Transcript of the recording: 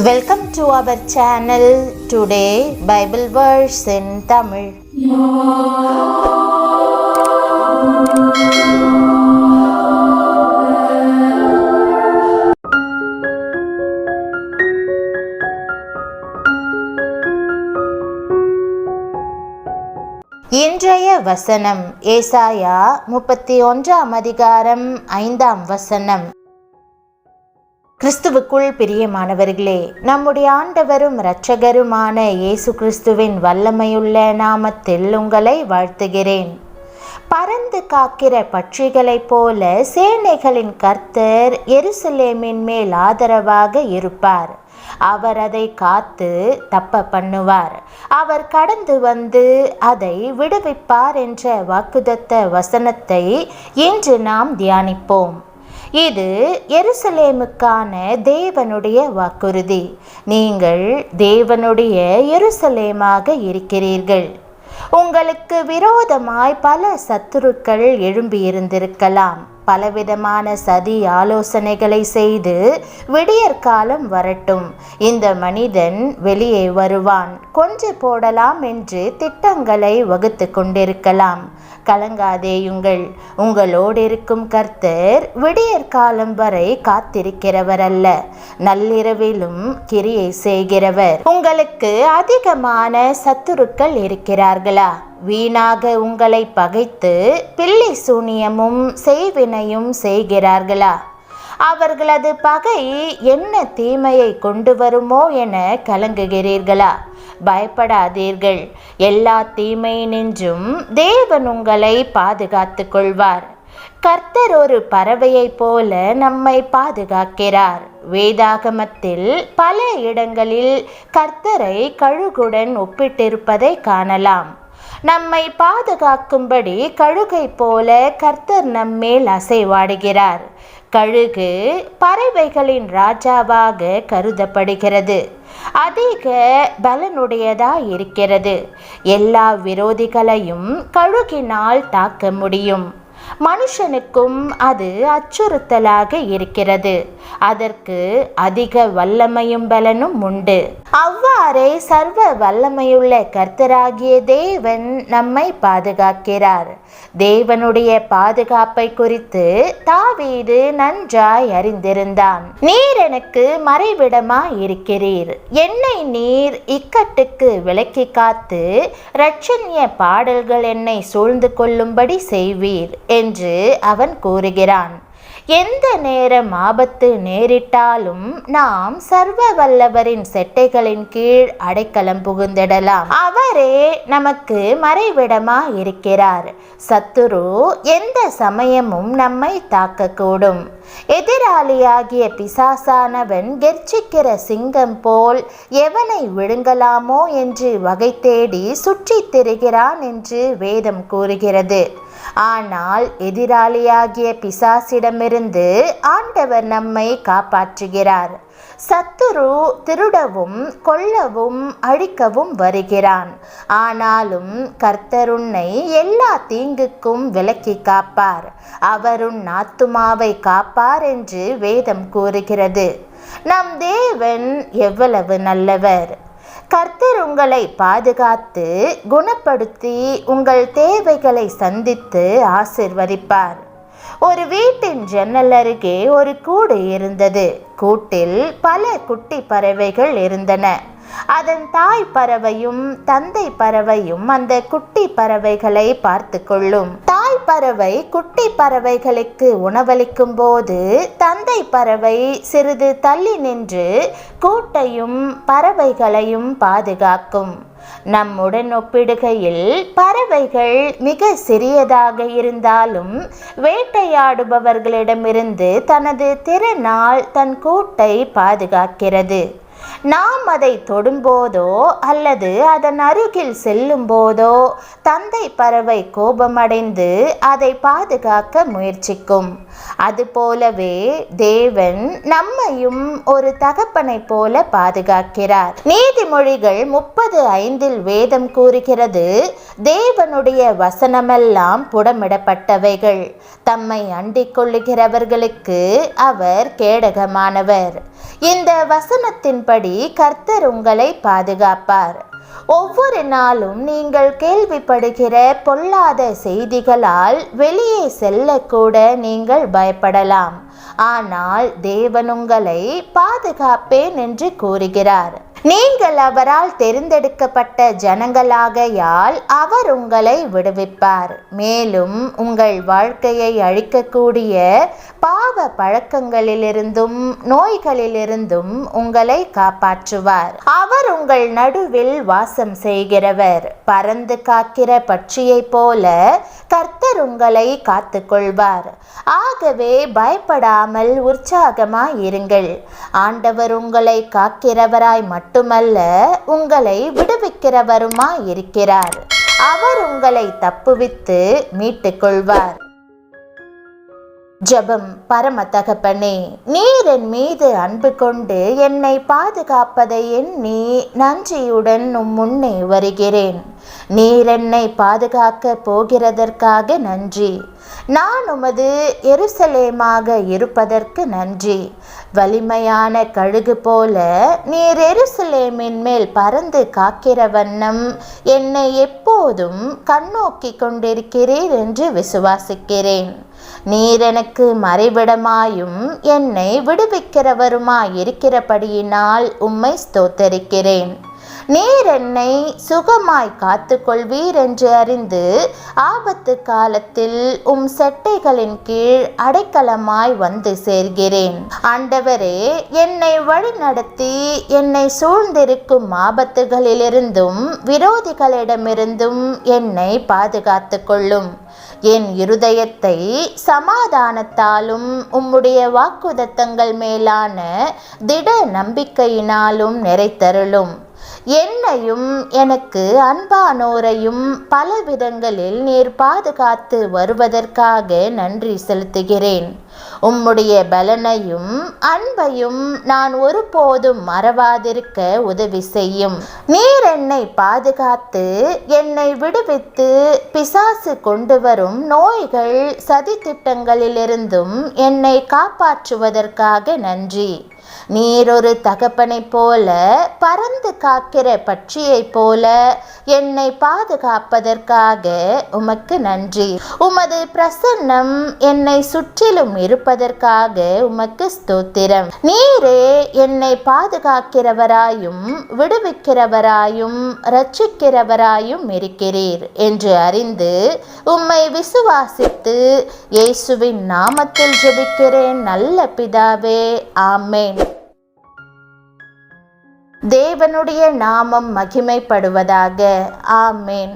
Welcome to our channel. Today Bible verse in Tamil. இன்றைய வசனம் ஏசாயா 31 அதிகாரம் 5 வசனம். கிறிஸ்துவுக்குள் பிரியமானவர்களே, நம்முடைய ஆண்டவரும் இரட்சகருமான இயேசு கிறிஸ்துவின் வல்லமையுள்ள நாமத்தில் உங்களை வாழ்த்துகிறேன். பறந்து காக்கிற பட்சிகளைப் போல சேனைகளின் கர்த்தர் எருசலேமின் மேல் ஆதரவாக இருப்பார். அவர் அதை காத்து தப்ப பண்ணுவார். அவர் கடந்து வந்து அதை விடுவிப்பார் என்ற வாக்குத்தத்த வசனத்தை இன்று நாம் தியானிப்போம். இது எருசலேமுக்கான தேவனுடைய வாக்குறுதி. நீங்கள் தேவனுடைய எருசலேமாக இருக்கிறீர்கள். உங்களுக்கு விரோதமாய் பல சத்துருக்கள் எழும்பியிருந்திருக்கலாம். பலவிதமான சதி ஆலோசனைகளை செய்து விடியற்காலம் வரட்டும், இந்த மனிதன் வெளியே வருவான், கொன்று போடலாம் என்று திட்டங்களை வகுத்து கொண்டிருக்கலாம். கலங்காதேயுங்கள், உங்களோடு இருக்கும் கர்த்தர் விடியற்காலம் வரை காத்திருக்கிறவர் அல்ல, நள்ளிரவிலும் கிரியை செய்கிறவர். உங்களுக்கு அதிகமான சத்துருக்கள் இருக்கிறார்களா? வீணாக உங்களை பகைத்து பில்லி சூனியமும் செய்வினையும் செய்கிறார்களா? அவர்களது பகை என்ன தீமையை கொண்டு வருமோ என கலங்குகிறீர்களா? பயப்படாதீர்கள், எல்லா தீமையினின்றும் தேவன் உங்களை பாதுகாத்து கொள்வார். கர்த்தர் ஒரு பறவையைப் போல நம்மை பாதுகாக்கிறார். வேதாகமத்தில் பல இடங்களில் கர்த்தரை கழுகுடன் ஒப்பிட்டிருப்பதை காணலாம். நம்மை பாதுகாக்கும்படி கழுகை போல கர்த்தர் நம்மேல் அசைவாடுகிறார். கழுகு பறவைகளின் ராஜாவாக கருதப்படுகிறது. அதிக பலனுடையதாய் இருக்கிறது. எல்லா விரோதிகளையும் கழுகினால் தாக்க முடியும். மனுஷனுக்கும் அது அச்சுறுத்தலாக இருக்கிறது. அதற்கு அதிக வல்லமையும் பலனும் உண்டு. அவ்வாறே சர்வ வல்லமையுள்ள கர்த்தராகிய தேவன் நம்மை பாதுகாக்கிறார். தேவனுடைய பாதுகாப்பை குறித்து தாவீது நன்றாய் அறிந்திருந்தான். நீர் எனக்கு மறைவிடமாய் இருக்கிறீர், என்னை நீர் இக்கட்டுக்கு விலக்கி காத்து இரட்சண்ய பாடல்கள் என்னை சூழ்ந்து கொள்ளும்படி செய்வீர் என்று அவன் கூறுகிறான். எந்த நேரம் ஆபத்து நேரிட்டாலும் நாம் சர்வ வல்லவரின் செட்டைகளின் கீழ் அடைக்கலம் புகுந்திடலாம். அவரே நமக்கு மறைவிடமா இருக்கிறார். சத்துரு எந்த சமயமும் நம்மை தாக்கக்கூடும். எதிராளியாகிய பிசாசானவன் கெர்ச்சிக்கிற சிங்கம் போல் எவனை விழுங்கலாமோ என்று வகை தேடி சுற்றித் திரிகிறான் என்று வேதம் கூறுகிறது. ஆனால் எதிராளியாகிய பிசாசிடமிருந்து ஆண்டவர் நம்மை காப்பாற்றுகிறார். சத்துரு திருடவும் கொல்லவும் அழிக்கவும் வருகிறான். ஆனாலும் கர்த்தர் உன்னை எல்லா தீங்குக்கும் விலக்கி காப்பார். அவர் உன் ஆத்துமாவை காப்பார் என்று வேதம் கூறுகிறது. நம் தேவன் எவ்வளவு நல்லவர்! கர்த்தர் உங்களை பாதுகாத்து குணப்படுத்தி உங்கள் தேவைகளை சந்தித்து ஆசீர்வதிப்பார். ஒரு வீட்டின் ஜன்னல் அருகே ஒரு கூடு இருந்தது. கூட்டில் பல குட்டி பறவைகள் இருந்தன. அதன் தாய் பறவையும் தந்தை பறவையும் அந்த குட்டி பறவைகளை பார்த்து கொள்ளும். தாய் பறவை குட்டி பறவைகளுக்கு உணவளிக்கும் போது தந்தை பறவை சிறிது தள்ளி நின்று கூட்டையும் பறவைகளையும் பாதுகாக்கும். நம்முடன் ஒப்பிடுகையில் பறவைகள் மிக சிறியதாக இருந்தாலும் வேட்டையாடுபவர்களிடமிருந்து தனது திறனால் தன் கூட்டை பாதுகாக்கிறது. நாம் அதை தொடும்போதோ அல்லது அதன் அருகில் செல்லும் போதோ தந்தை பறவை கோபமடைந்து அதை பாதுகாக்க முயற்சிக்கும். அதுபோலவே தேவன் நம்மையும் ஒரு தகப்பனை போல பாதுகாக்கிறார். நீதிமொழிகள் 30:5 வேதம் கூறுகிறது, தேவனுடைய வசனமெல்லாம் புடமிடப்பட்டவைகள், தம்மை அண்டிக் கொள்ளுகிறவர்களுக்கு அவர் கேடகமானவர். இந்த வசனத்தின்படி செய்யும்படி கர்த்தர் உங்களை பாதுகாப்பார். ஒவ்வொரு நாளும் நீங்கள் கேள்விப்படுகிற பொல்லாத செய்திகளால் வெளியே செல்லக்கூட நீங்கள் பயப்படலாம். ஆனால் தேவன் உங்களை பாதுகாப்பேன் என்று கூறுகிறார். நீங்கள் அவரால் தெரிந்தெடுக்கப்பட்ட ஜனங்களாகையால் அவர் உங்களை விடுவிப்பார். மேலும் உங்கள் வாழ்க்கையை அழிக்கக்கூடிய பாவ பழக்கங்களிலிருந்தும் நோய்களிலிருந்தும் உங்களை காப்பாற்றுவார். அவர் உங்கள் நடுவில் வாசம் செய்கிறவர். பறந்து காக்கிற பட்சியைப் போல கர்த்தர் உங்களை காத்துக்கொள்வார். ஆகவே பயப்படாமல் உற்சாகமாய் இருங்கள். ஆண்டவர் உங்களை காக்கிறவராய் மட்டுமல்ல, உங்களை விடுவிக்கிறவருமாய் இருக்கிறார். அவர் உங்களை தப்புவித்து மீட்டுக் கொள்வார். ஜெபம். பரம தகப்பனே, நீர் என் மீது அன்பு கொண்டு என்னை பாதுகாப்பதை எண்ணி நன்றியுடன் உம் முன்னே வருகிறேன். நீர் என்னை பாதுகாக்க போகிறதற்காக நன்றி. நான் உமது எருசலேமாக இருப்பதற்கு நன்றி. வலிமையான கழுகு போல நீர் எருசலேமின் மேல் பறந்து காக்கிற வண்ணம் என்னை எப்போதும் கண்ணோக்கி கொண்டிருக்கிறீர் என்று விசுவாசிக்கிறேன். நீர் எனக்கு மறைவிடமாயும் என்னை விடுவிக்கிறவருமாய் இருக்கிறபடியினால் உம்மை ஸ்தோத்தரிக்கிறேன். நீர் என்னை சுகமாய் காத்து கொள்வீர் என்று அறிந்து ஆபத்து காலத்தில் உம் செட்டைகளின் கீழ் அடைக்கலமாய் வந்து சேர்கிறேன். ஆண்டவரே, என்னை வழிநடத்தி என்னை சூழ்ந்திருக்கும் ஆபத்துகளிலிருந்தும் விரோதிகளிடமிருந்தும் என்னை பாதுகாத்து கொள்ளும். என் இருதயத்தை சமாதானத்தாலும் உம்முடைய வாக்குதத்தங்கள் மேலான திட நம்பிக்கையினாலும் நிறைத்தருளும். என்னையும் எனக்கு அன்பானோரையும் பல விதங்களில் நீர் பாதுகாத்து வருவதற்காக நன்றி செலுத்துகிறேன். உம்முடைய பலனையும் அன்பையும் நான் ஒருபோதும் மறவாதிருக்க உதவி செய்யும். நீர் என்னை பாதுகாத்து என்னை விடுவித்து பிசாசு கொண்டு வரும் நோய்கள் சதித்திட்டங்களிலிருந்தும் என்னை காப்பாற்றுவதற்காக நன்றி. நீர் ஒரு தகப்பனைப் போல பறந்து காக்கிற பட்சியைப் போல என்னை பாதுகாப்பதற்காக உமக்கு நன்றி. உமது பிரசன்னம் என்னை சுற்றிலும் இருப்பதற்காக உமக்கு ஸ்தோத்திரம். நீரே என்னை பாதுகாக்கிறவராயும் விடுவிக்கிறவராயும் இரட்சிக்கிறவராயும் இருக்கிறீர் என்று அறிந்து உம்மை விசுவாசித்து இயேசுவின் நாமத்தில் ஜெபிக்கிறேன் நல்ல பிதாவே, ஆமென். தேவனுடைய நாமம் மகிமைப்படுவதாக. ஆமென்.